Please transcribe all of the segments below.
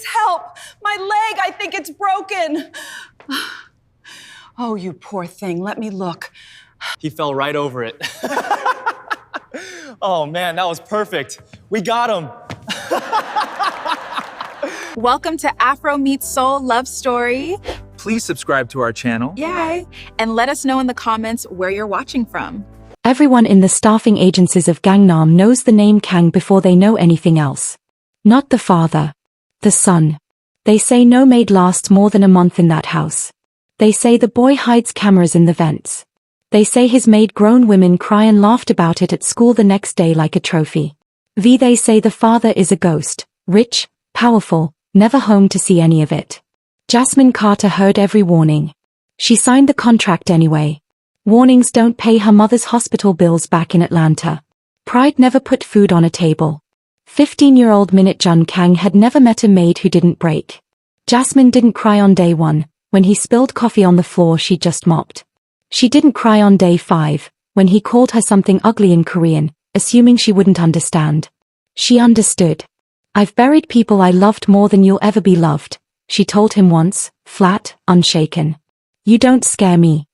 Please help! My leg, I think it's broken. Oh, you poor thing. Let me look. He fell right over it. Oh man, that was perfect. We got him. Welcome to Afro Meets Soul Love Story. Please subscribe to our channel. Yay! And let us know in the comments where you're watching from. Everyone in the staffing agencies of Gangnam knows the name Kang before they know anything else. Not the father. The son. They say no maid lasts more than a month in that house. They say the boy hides cameras in the vents. They say his made grown women cry and laughed about it at school the next day like a trophy. They say the father is a ghost, rich, powerful, never home to see any of it. Jasmine Carter heard every warning. She signed the contract anyway. Warnings don't pay her mother's hospital bills back in Atlanta. Pride never put food on a table. 15-year-old Minute Jun Kang had never met a maid who didn't break. Jasmine didn't cry on day 1, when he spilled coffee on the floor she just mopped. She didn't cry on day 5, when he called her something ugly in Korean, assuming she wouldn't understand. She understood. I've buried people I loved more than you'll ever be loved, she told him once, flat, unshaken. You don't scare me.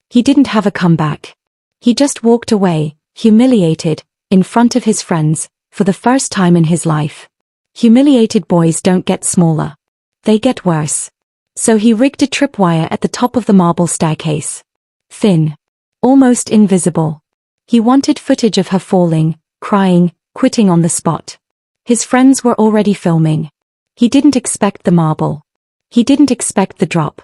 He didn't have a comeback. He just walked away, humiliated, in front of his friends, for the first time in his life. Humiliated boys don't get smaller. They get worse. So he rigged a tripwire at the top of the marble staircase. Thin. Almost invisible. He wanted footage of her falling, crying, quitting on the spot. His friends were already filming. He didn't expect the marble. He didn't expect the drop.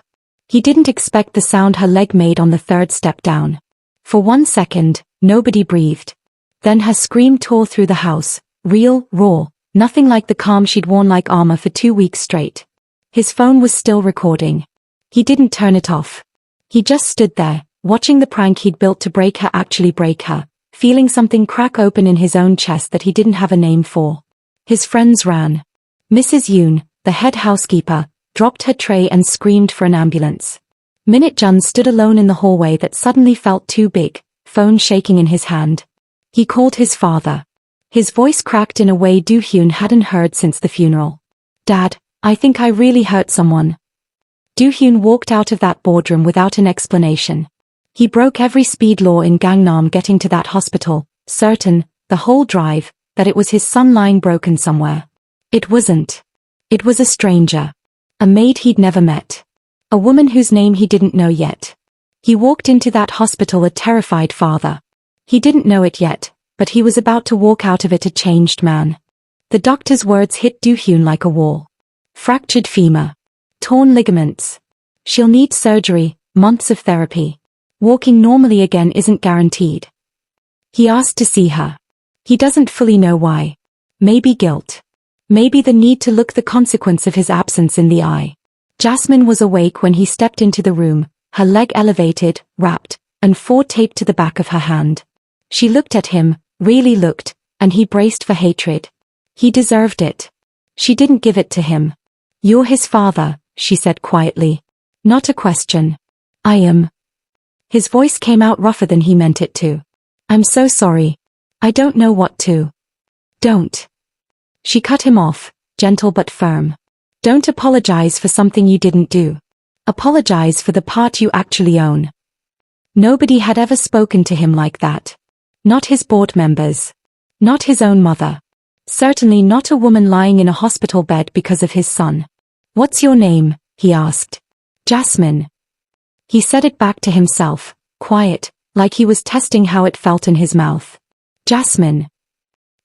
He didn't expect the sound her leg made on the 3rd step down. For 1 second, nobody breathed. Then her scream tore through the house, real, raw, nothing like the calm she'd worn like armor for 2 weeks straight. His phone was still recording. He didn't turn it off. He just stood there, watching the prank he'd built to break her actually break her, feeling something crack open in his own chest that he didn't have a name for. His friends ran. Mrs. Yoon, the head housekeeper, dropped her tray and screamed for an ambulance. Minute Jun stood alone in the hallway that suddenly felt too big, phone shaking in his hand. He called his father. His voice cracked in a way Do-hyun hadn't heard since the funeral. Dad, I think I really hurt someone. Do-hyun walked out of that boardroom without an explanation. He broke every speed law in Gangnam getting to that hospital, certain, the whole drive, that it was his son lying broken somewhere. It wasn't. It was a stranger. A maid he'd never met. A woman whose name he didn't know yet. He walked into that hospital a terrified father. He didn't know it yet, but he was about to walk out of it a changed man. The doctor's words hit Do-hyun like a wall. Fractured femur. Torn ligaments. She'll need surgery, months of therapy. Walking normally again isn't guaranteed. He asked to see her. He doesn't fully know why. Maybe guilt. Maybe the need to look the consequence of his absence in the eye. Jasmine was awake when he stepped into the room, her leg elevated, wrapped, and 4 taped to the back of her hand. She looked at him, really looked, and he braced for hatred. He deserved it. She didn't give it to him. You're his father, she said quietly. Not a question. I am. His voice came out rougher than he meant it to. I'm so sorry. I don't know what to. Don't. She cut him off, gentle but firm. Don't apologize for something you didn't do. Apologize for the part you actually own. Nobody had ever spoken to him like that. Not his board members. Not his own mother. Certainly not a woman lying in a hospital bed because of his son. What's your name? He asked. Jasmine. He said it back to himself, quiet, like he was testing how it felt in his mouth. Jasmine.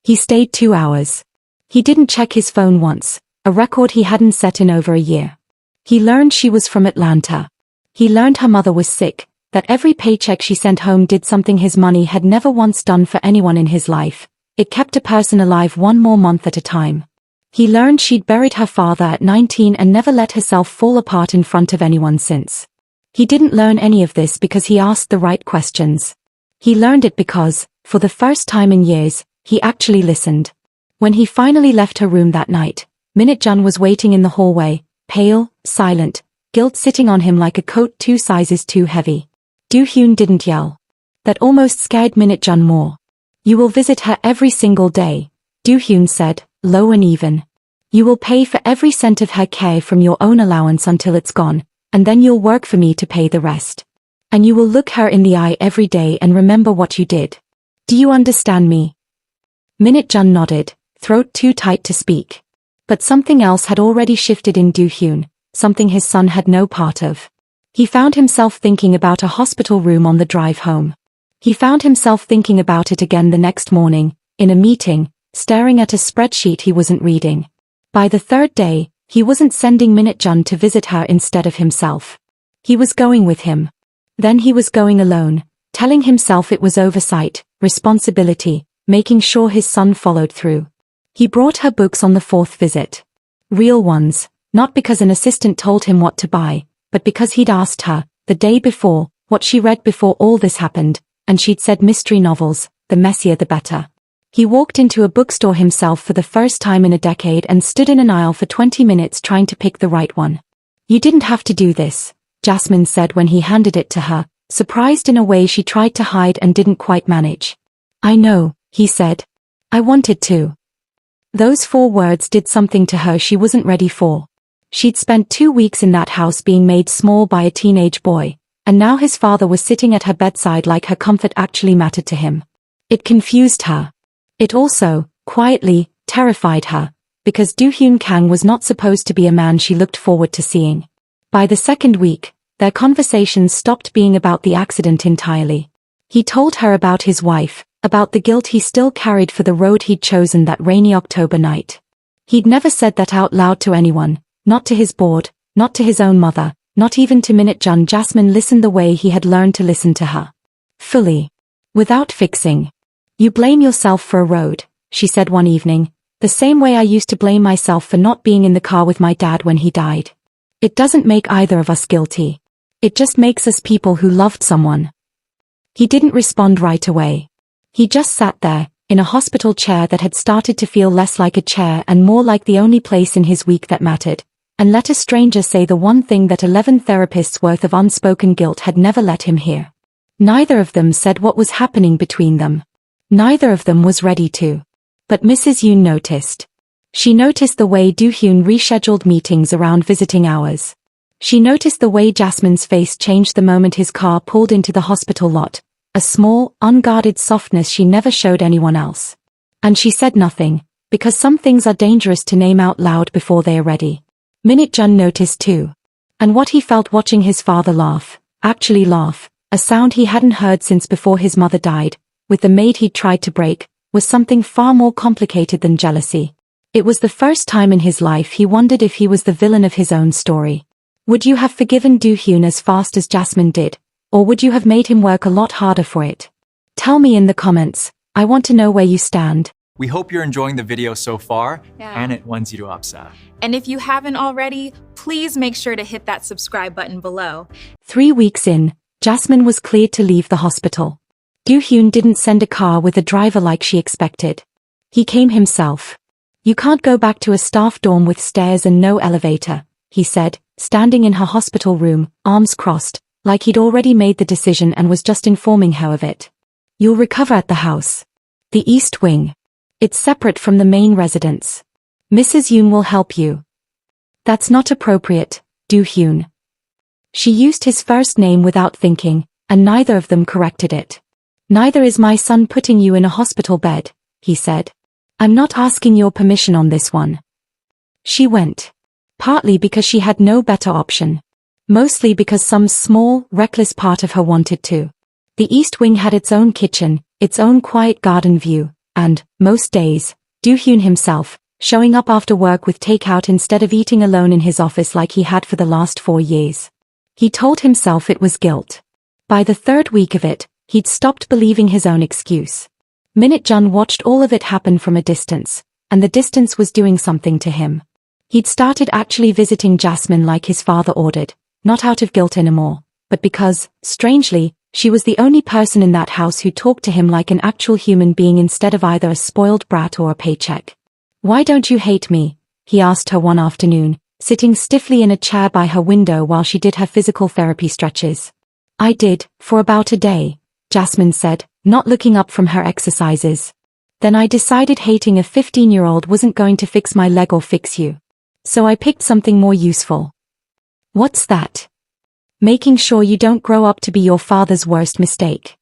He stayed 2 hours. He didn't check his phone once, a record he hadn't set in over a year. He learned she was from Atlanta. He learned her mother was sick, that every paycheck she sent home did something his money had never once done for anyone in his life. It kept a person alive 1 more month at a time. He learned she'd buried her father at 19 and never let herself fall apart in front of anyone since. He didn't learn any of this because he asked the right questions. He learned it because, for the first time in years, he actually listened. When he finally left her room that night, Minute Jun was waiting in the hallway, pale, silent, guilt sitting on him like a coat 2 sizes too heavy. Do-hyun didn't yell. That almost scared Minute Jun more. You will visit her every single day, Do-hyun said, low and even. You will pay for every cent of her care from your own allowance until it's gone, and then you'll work for me to pay the rest. And you will look her in the eye every day and remember what you did. Do you understand me? Minute-jun nodded, throat too tight to speak. But something else had already shifted in Do-hyun, something his son had no part of. He found himself thinking about a hospital room on the drive home. He found himself thinking about it again the next morning, in a meeting, staring at a spreadsheet he wasn't reading. By the third day, he wasn't sending Minute-jun to visit her instead of himself. He was going with him. Then he was going alone, telling himself it was oversight, responsibility, making sure his son followed through. He brought her books on the fourth visit. Real ones, not because an assistant told him what to buy, but because he'd asked her, the day before, what she read before all this happened, and she'd said mystery novels, the messier the better. He walked into a bookstore himself for the first time in a decade and stood in an aisle for 20 minutes trying to pick the right one. You didn't have to do this, Jasmine said when he handed it to her, surprised in a way she tried to hide and didn't quite manage. I know, he said. I wanted to. Those 4 words did something to her she wasn't ready for. She'd spent 2 weeks in that house being made small by a teenage boy, and now his father was sitting at her bedside like her comfort actually mattered to him. It confused her. It also, quietly, terrified her, because Do-hyun Kang was not supposed to be a man she looked forward to seeing. By the second week, their conversations stopped being about the accident entirely. He told her about his wife, about the guilt he still carried for the road he'd chosen that rainy October night. He'd never said that out loud to anyone, not to his board, not to his own mother, not even to Minute-jun. Jasmine listened the way he had learned to listen to her. Fully. Without fixing. You blame yourself for a road, she said one evening, the same way I used to blame myself for not being in the car with my dad when he died. It doesn't make either of us guilty. It just makes us people who loved someone. He didn't respond right away. He just sat there, in a hospital chair that had started to feel less like a chair and more like the only place in his week that mattered, and let a stranger say the one thing that 11 therapists worth of unspoken guilt had never let him hear. Neither of them said what was happening between them. Neither of them was ready to. But Mrs. Yoon noticed. She noticed the way Do-hyun rescheduled meetings around visiting hours. She noticed the way Jasmine's face changed the moment his car pulled into the hospital lot, a small, unguarded softness she never showed anyone else. And she said nothing, because some things are dangerous to name out loud before they are ready. Minute-jun noticed too. And what he felt watching his father laugh, actually laugh, a sound he hadn't heard since before his mother died, with the maid he'd tried to break, was something far more complicated than jealousy. It was the first time in his life he wondered if he was the villain of his own story. Would you have forgiven Do-hyun as fast as Jasmine did, or would you have made him work a lot harder for it? Tell me in the comments, I want to know where you stand. We hope you're enjoying the video so far, Yeah. and it wants you to upset. And if you haven't already, please make sure to hit that subscribe button below. 3 weeks in, Jasmine was cleared to leave the hospital. Do-hyun didn't send a car with a driver like she expected. He came himself. You can't go back to a staff dorm with stairs and no elevator, he said, standing in her hospital room, arms crossed, like he'd already made the decision and was just informing her of it. You'll recover at the house. The East Wing. It's separate from the main residence. Mrs. Yoon will help you. That's not appropriate, Do-hyun. She used his first name without thinking, and neither of them corrected it. Neither is my son putting you in a hospital bed, he said. I'm not asking your permission on this one. She went. Partly because she had no better option. Mostly because some small, reckless part of her wanted to. The East Wing had its own kitchen, its own quiet garden view, and, most days, Do-hyun himself, showing up after work with takeout instead of eating alone in his office like he had for the last 4 years. He told himself it was guilt. By the 3rd week of it, he'd stopped believing his own excuse. Minute-jun watched all of it happen from a distance, and the distance was doing something to him. He'd started actually visiting Jasmine like his father ordered, not out of guilt anymore, but because, strangely, she was the only person in that house who talked to him like an actual human being instead of either a spoiled brat or a paycheck. Why don't you hate me? He asked her one afternoon, sitting stiffly in a chair by her window while she did her physical therapy stretches. I did, for about a day, Jasmine said, not looking up from her exercises. Then I decided hating a 15-year-old wasn't going to fix my leg or fix you. So I picked something more useful. What's that? Making sure you don't grow up to be your father's worst mistake.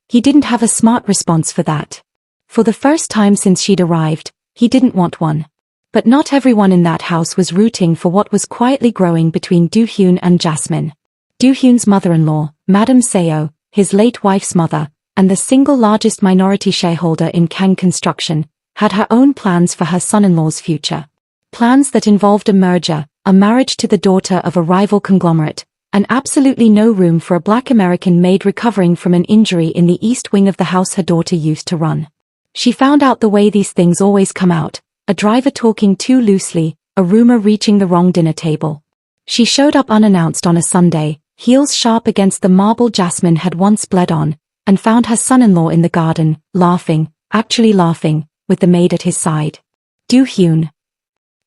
He didn't have a smart response for that. For the first time since she'd arrived, he didn't want one. But not everyone in that house was rooting for what was quietly growing between Do-hyun and Jasmine. Do-hyun's mother-in-law, Madame Seo, his late wife's mother, and the single largest minority shareholder in Kang Construction, had her own plans for her son-in-law's future. Plans that involved a merger, a marriage to the daughter of a rival conglomerate, and absolutely no room for a black American maid recovering from an injury in the east wing of the house her daughter used to run. She found out the way these things always come out, a driver talking too loosely, a rumor reaching the wrong dinner table. She showed up unannounced on a Sunday, heels sharp against the marble Jasmine had once bled on, and found her son-in-law in the garden, laughing, actually laughing, with the maid at his side. Do-hyun.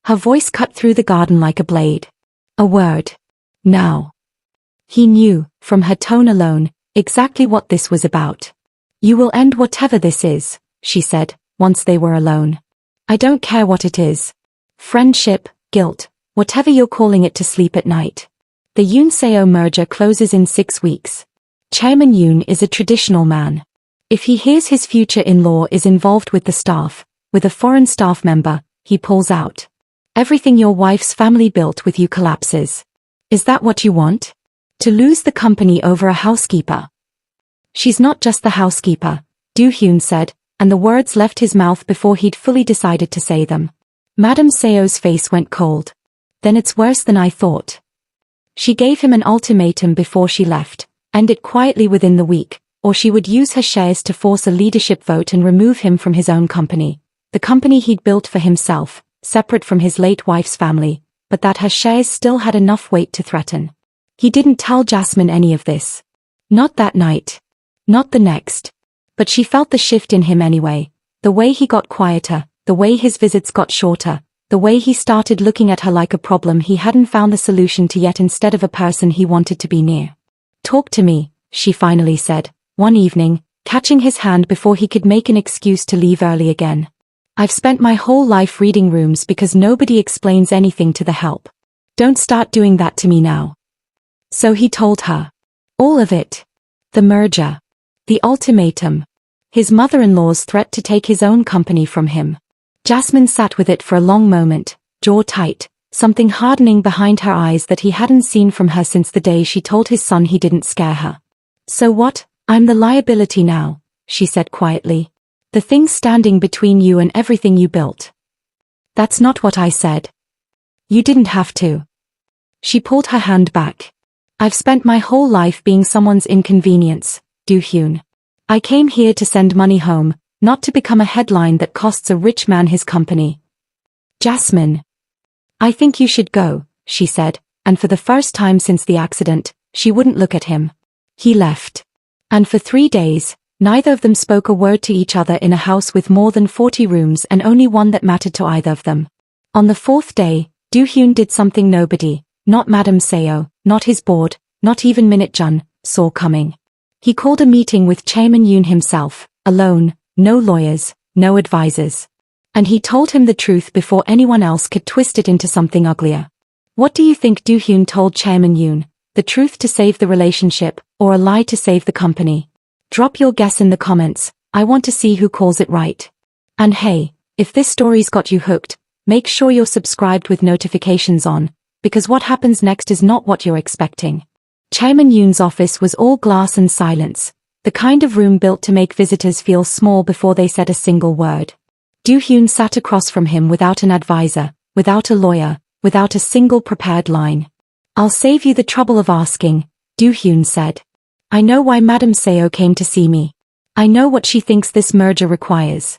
Her voice cut through the garden like a blade. A word. Now. He knew, from her tone alone, exactly what this was about. You will end whatever this is, she said, once they were alone. I don't care what it is. Friendship, guilt, whatever you're calling it to sleep at night. The Yoon-seo merger closes in 6 weeks. Chairman Yoon is a traditional man. If he hears his future-in-law is involved with the staff, with a foreign staff member, he pulls out. Everything your wife's family built with you collapses. Is that what you want? To lose the company over a housekeeper? She's not just the housekeeper, Do-hyun said, and the words left his mouth before he'd fully decided to say them. Madame Seo's face went cold. Then it's worse than I thought. She gave him an ultimatum before she left. End it quietly within the week, or she would use her shares to force a leadership vote and remove him from his own company. The company he'd built for himself, separate from his late wife's family, but that her shares still had enough weight to threaten. He didn't tell Jasmine any of this. Not that night. Not the next. But she felt the shift in him anyway. The way he got quieter, the way his visits got shorter, the way he started looking at her like a problem he hadn't found the solution to yet instead of a person he wanted to be near. Talk to me, she finally said, one evening, catching his hand before he could make an excuse to leave early again. I've spent my whole life reading rooms because nobody explains anything to the help. Don't start doing that to me now. So he told her. All of it. The merger. The ultimatum. His mother-in-law's threat to take his own company from him. Jasmine sat with it for a long moment, jaw tight, something hardening behind her eyes that he hadn't seen from her since the day she told his son he didn't scare her. So what? I'm the liability now, she said quietly. The thing standing between you and everything you built. That's not what I said. You didn't have to. She pulled her hand back. I've spent my whole life being someone's inconvenience, Do-hyun. I came here to send money home, not to become a headline that costs a rich man his company. Jasmine. I think you should go, she said, and for the first time since the accident, she wouldn't look at him. He left. And for 3 days, neither of them spoke a word to each other in a house with more than 40 rooms and only one that mattered to either of them. On the 4th day, Do-hyun did something nobody, not Madame Seo, not his board, not even Minute-jun, saw coming. He called a meeting with Chairman Yoon himself, alone, no lawyers, no advisors. And he told him the truth before anyone else could twist it into something uglier. What do you think Do-hyun told Chairman Yoon? The truth to save the relationship, or a lie to save the company? Drop your guess in the comments, I want to see who calls it right. And hey, if this story's got you hooked, make sure you're subscribed with notifications on, because what happens next is not what you're expecting. Chairman Yoon's office was all glass and silence, the kind of room built to make visitors feel small before they said a single word. Do-hyun sat across from him without an advisor, without a lawyer, without a single prepared line. I'll save you the trouble of asking, Do-hyun said. I know why Madame Seo came to see me. I know what she thinks this merger requires.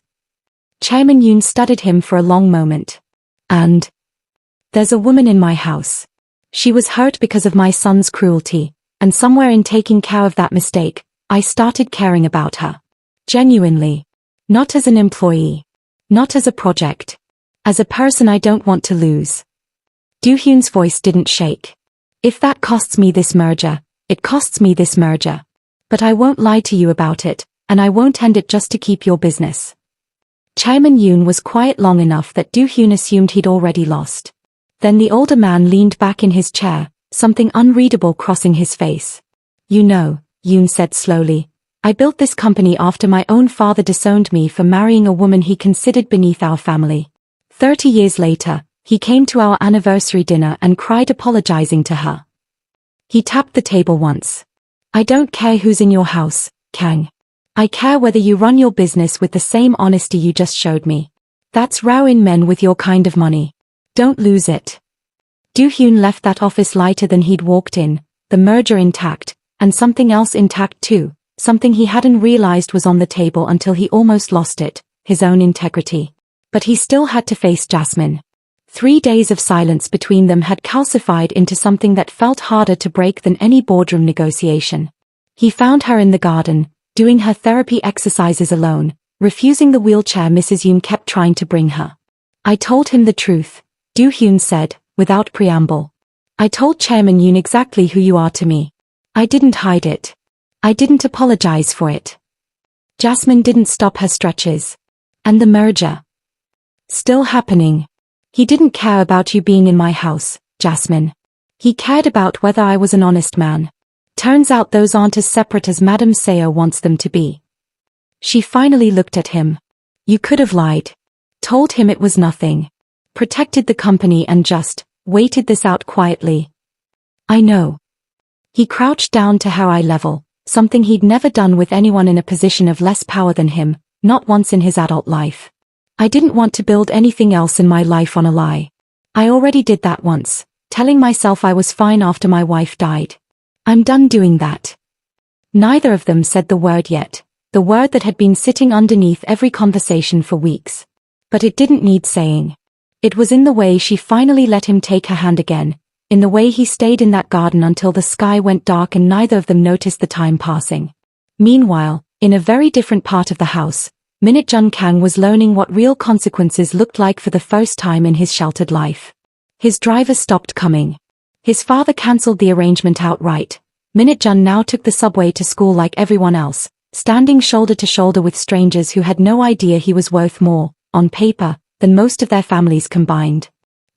Chairman Yoon studied him for a long moment. And? There's a woman in my house. She was hurt because of my son's cruelty, and somewhere in taking care of that mistake, I started caring about her. Genuinely. Not as an employee. Not as a project. As a person I don't want to lose. Do-hyun's voice didn't shake. If that costs me this merger, it costs me this merger. But I won't lie to you about it, and I won't end it just to keep your business. Chairman Yoon was quiet long enough that Do-hyun assumed he'd already lost. Then the older man leaned back in his chair, something unreadable crossing his face. You know, Yoon said slowly, I built this company after my own father disowned me for marrying a woman he considered beneath our family. 30 years later, he came to our anniversary dinner and cried apologizing to her. He tapped the table once. I don't care who's in your house, Kang. I care whether you run your business with the same honesty you just showed me. That's rowing men with your kind of money. Don't lose it. Do-hyun left that office lighter than he'd walked in, the merger intact, and something else intact too, something he hadn't realized was on the table until he almost lost it, his own integrity. But he still had to face Jasmine. 3 days of silence between them had calcified into something that felt harder to break than any boardroom negotiation. He found her in the garden, doing her therapy exercises alone, refusing the wheelchair Mrs. Yoon kept trying to bring her. I told him the truth, Do-hyun said, without preamble. I told Chairman Yoon exactly who you are to me. I didn't hide it. I didn't apologize for it. Jasmine didn't stop her stretches. And the merger. Still happening. He didn't care about you being in my house, Jasmine. He cared about whether I was an honest man. Turns out those aren't as separate as Madame Seo wants them to be. She finally looked at him. You could have lied. Told him it was nothing. Protected the company and just waited this out quietly. I know. He crouched down to her eye level, something he'd never done with anyone in a position of less power than him, not once in his adult life. I didn't want to build anything else in my life on a lie. I already did that once, telling myself I was fine after my wife died. I'm done doing that. Neither of them said the word yet, the word that had been sitting underneath every conversation for weeks. But it didn't need saying. It was in the way she finally let him take her hand again, in the way he stayed in that garden until the sky went dark and neither of them noticed the time passing. Meanwhile, in a very different part of the house, Minute-jun Kang was learning what real consequences looked like for the first time in his sheltered life. His driver stopped coming. His father cancelled the arrangement outright. Minute-jun now took the subway to school like everyone else, standing shoulder to shoulder with strangers who had no idea he was worth more, on paper, than most of their families combined.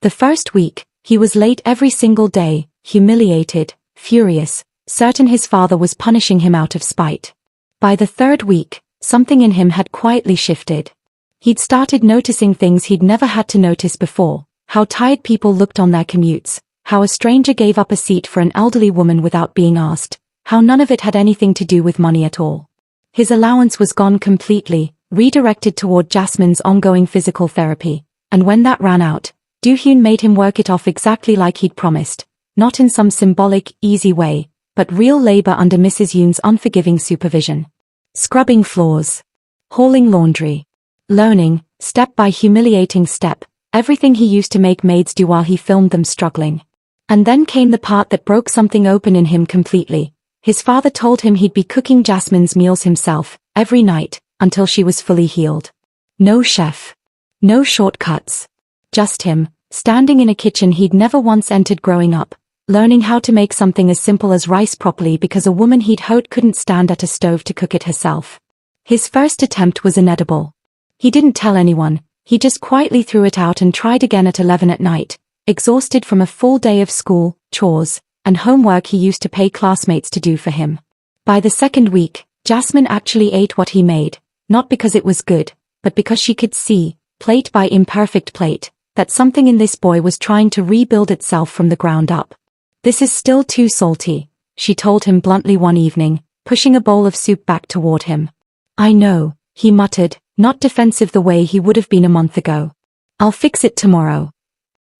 The first week, he was late every single day, humiliated, furious, certain his father was punishing him out of spite. By the third week, something in him had quietly shifted. He'd started noticing things he'd never had to notice before, how tired people looked on their commutes, how a stranger gave up a seat for an elderly woman without being asked, how none of it had anything to do with money at all. His allowance was gone completely, redirected toward Jasmine's ongoing physical therapy, and when that ran out, Do-hyun made him work it off exactly like he'd promised, not in some symbolic, easy way, but real labor under Mrs. Yoon's unforgiving supervision. Scrubbing floors. Hauling laundry. Learning, step by humiliating step, everything he used to make maids do while he filmed them struggling. And then came the part that broke something open in him completely. His father told him he'd be cooking Jasmine's meals himself, every night, until she was fully healed. No chef. No shortcuts. Just him, standing in a kitchen he'd never once entered growing up, learning how to make something as simple as rice properly because a woman he'd heard couldn't stand at a stove to cook it herself. His first attempt was inedible. He didn't tell anyone, he just quietly threw it out and tried again at 11 at night, exhausted from a full day of school, chores, and homework he used to pay classmates to do for him. By the second week, Jasmine actually ate what he made, not because it was good, but because she could see, plate by imperfect plate, that something in this boy was trying to rebuild itself from the ground up. This is still too salty, she told him bluntly one evening, pushing a bowl of soup back toward him. I know, he muttered, not defensive the way he would have been a month ago. I'll fix it tomorrow.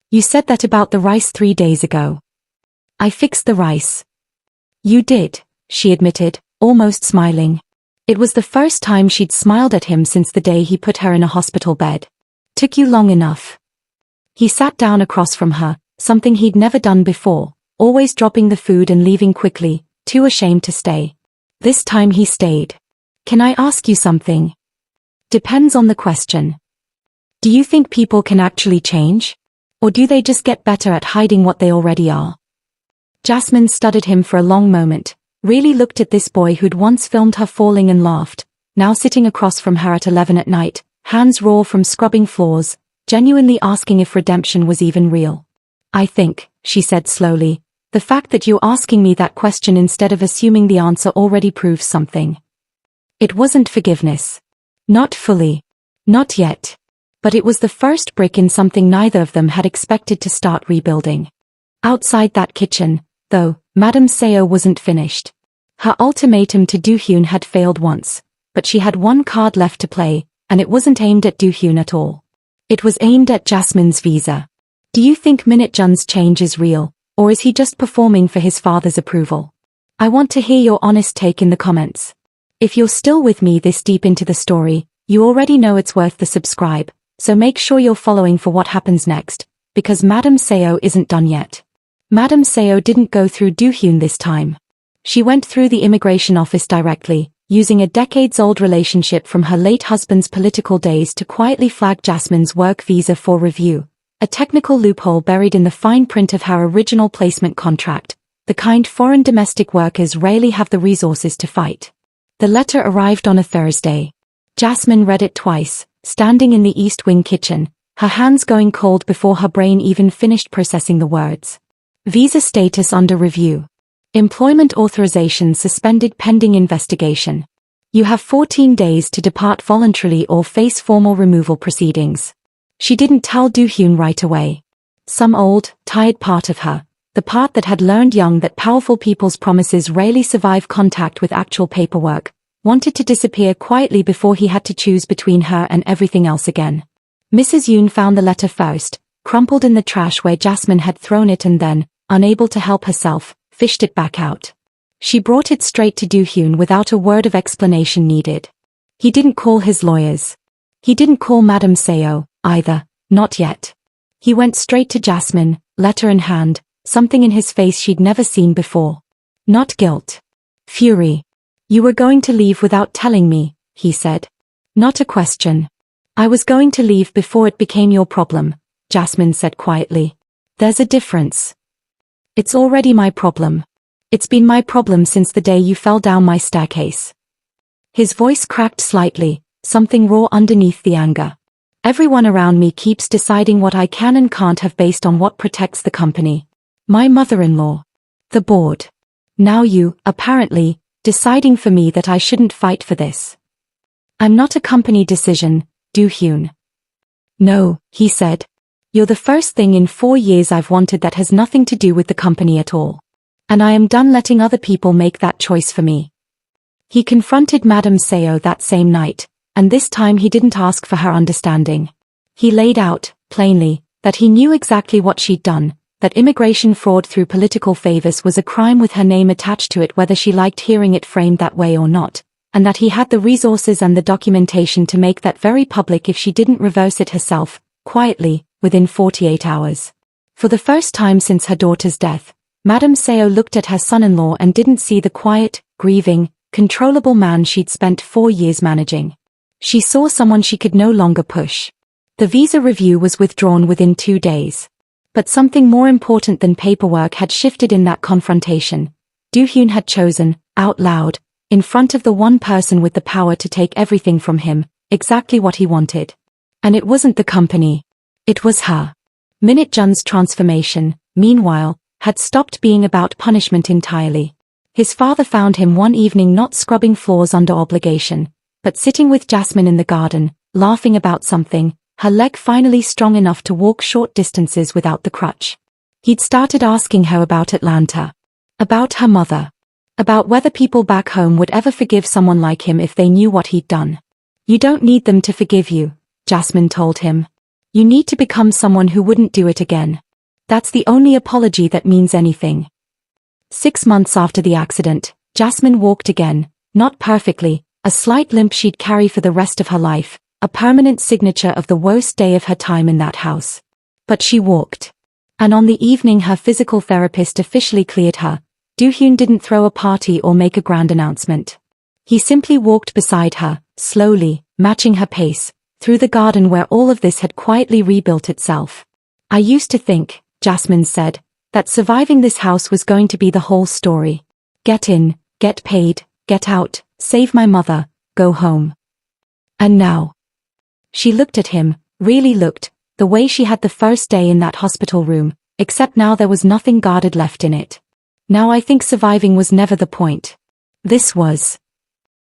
You said that about the rice 3 days ago. I fixed the rice. You did, she admitted, almost smiling. It was the first time she'd smiled at him since the day he put her in a hospital bed. Took you long enough. He sat down across from her, something he'd never done before, always dropping the food and leaving quickly, too ashamed to stay. This time he stayed. Can I ask you something? Depends on the question. Do you think people can actually change? Or do they just get better at hiding what they already are? Jasmine studied him for a long moment, really looked at this boy who'd once filmed her falling and laughed, now sitting across from her at 11 at night, hands raw from scrubbing floors, genuinely asking if redemption was even real. I think, she said slowly, the fact that you're asking me that question instead of assuming the answer already proves something. It wasn't forgiveness. Not fully. Not yet. But it was the first brick in something neither of them had expected to start rebuilding. Outside that kitchen, though, Madame Seo wasn't finished. Her ultimatum to Do-hyun had failed once, but she had one card left to play, and it wasn't aimed at Do-hyun at all. It was aimed at Jasmine's visa. Do you think Minute-jun's change is real, or is he just performing for his father's approval? I want to hear your honest take in the comments. If you're still with me this deep into the story, you already know it's worth the subscribe, so make sure you're following for what happens next, because Madame Seo isn't done yet. Madame Seo didn't go through Do-hyun this time. She went through the immigration office directly, using a decades-old relationship from her late husband's political days to quietly flag Jasmine's work visa for review, a technical loophole buried in the fine print of her original placement contract, the kind foreign domestic workers rarely have the resources to fight. The letter arrived on a Thursday. Jasmine read it twice, standing in the East Wing kitchen, her hands going cold before her brain even finished processing the words. Visa status under review. Employment authorization suspended pending investigation. You have 14 days to depart voluntarily or face formal removal proceedings. She didn't tell Do-hyun right away. Some old, tired part of her, the part that had learned young that powerful people's promises rarely survive contact with actual paperwork, wanted to disappear quietly before he had to choose between her and everything else again. Mrs. Yoon found the letter first, crumpled in the trash where Jasmine had thrown it and then, unable to help herself, fished it back out. She brought it straight to Do-hyun without a word of explanation needed. He didn't call his lawyers. He didn't call Madame Seo, either, not yet. He went straight to Jasmine, letter in hand, something in his face she'd never seen before. Not guilt. Fury. You were going to leave without telling me, he said. Not a question. I was going to leave before it became your problem, Jasmine said quietly. There's a difference. It's already my problem. It's been my problem since the day you fell down my staircase. His voice cracked slightly, something raw underneath the anger. Everyone around me keeps deciding what I can and can't have based on what protects the company. My mother-in-law. The board. Now you, apparently, deciding for me that I shouldn't fight for this. I'm not a company decision, Do-hyun. No, he said. You're the first thing in 4 years I've wanted that has nothing to do with the company at all. And I am done letting other people make that choice for me. He confronted Madame Seo that same night, and this time he didn't ask for her understanding. He laid out, plainly, that he knew exactly what she'd done, that immigration fraud through political favors was a crime with her name attached to it whether she liked hearing it framed that way or not, and that he had the resources and the documentation to make that very public if she didn't reverse it herself, quietly, within 48 hours. For the first time since her daughter's death, Madame Seo looked at her son-in-law and didn't see the quiet, grieving, controllable man she'd spent 4 years managing. She saw someone she could no longer push. The visa review was withdrawn within 2 days. But something more important than paperwork had shifted in that confrontation. Do-hyun had chosen, out loud, in front of the one person with the power to take everything from him, exactly what he wanted. And it wasn't the company. It was her. Minute-jun's transformation, meanwhile, had stopped being about punishment entirely. His father found him one evening not scrubbing floors under obligation, but sitting with Jasmine in the garden, laughing about something, her leg finally strong enough to walk short distances without the crutch. He'd started asking her about Atlanta. About her mother. About whether people back home would ever forgive someone like him if they knew what he'd done. You don't need them to forgive you, Jasmine told him. You need to become someone who wouldn't do it again. That's the only apology that means anything. 6 months after the accident, Jasmine walked again, not perfectly, a slight limp she'd carry for the rest of her life, a permanent signature of the worst day of her time in that house. But she walked. And on the evening her physical therapist officially cleared her, Do-hyun didn't throw a party or make a grand announcement. He simply walked beside her, slowly, matching her pace, through the garden where all of this had quietly rebuilt itself. I used to think, Jasmine said, that surviving this house was going to be the whole story. Get in, get paid, get out, save my mother, go home. And now. She looked at him, really looked, the way she had the first day in that hospital room, except now there was nothing guarded left in it. Now I think surviving was never the point. This was.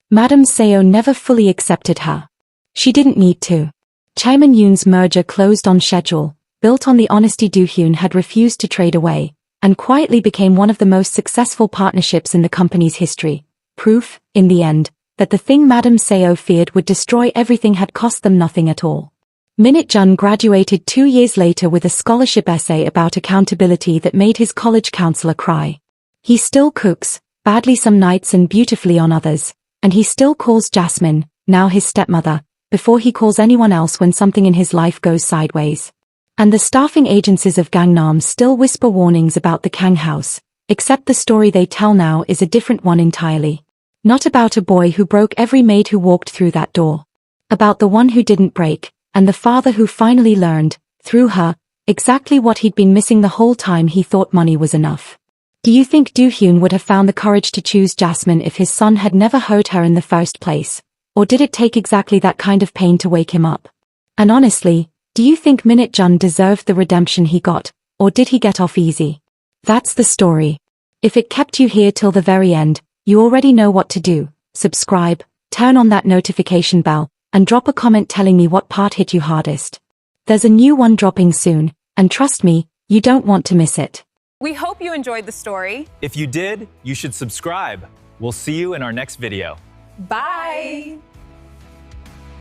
Madame Seo never fully accepted her. She didn't need to. Chairman Yoon's merger closed on schedule, built on the honesty Do-hyun had refused to trade away, and quietly became one of the most successful partnerships in the company's history. Proof, in the end, that the thing Madame Seo feared would destroy everything had cost them nothing at all. Minute Jun graduated 2 years later with a scholarship essay about accountability that made his college counselor cry. He still cooks, badly some nights and beautifully on others, and he still calls Jasmine, now his stepmother, before he calls anyone else when something in his life goes sideways. And the staffing agencies of Gangnam still whisper warnings about the Kang house, except the story they tell now is a different one entirely. Not about a boy who broke every maid who walked through that door. About the one who didn't break, and the father who finally learned, through her, exactly what he'd been missing the whole time he thought money was enough. Do you think Do-hyun would have found the courage to choose Jasmine if his son had never hurt her in the first place? Or did it take exactly that kind of pain to wake him up? And honestly, do you think Minute Jun deserved the redemption he got, or did he get off easy? That's the story. If it kept you here till the very end, you already know what to do. Subscribe, turn on that notification bell, and drop a comment telling me what part hit you hardest. There's a new one dropping soon, and trust me, you don't want to miss it. We hope you enjoyed the story. If you did, you should subscribe. We'll see you in our next video. Bye!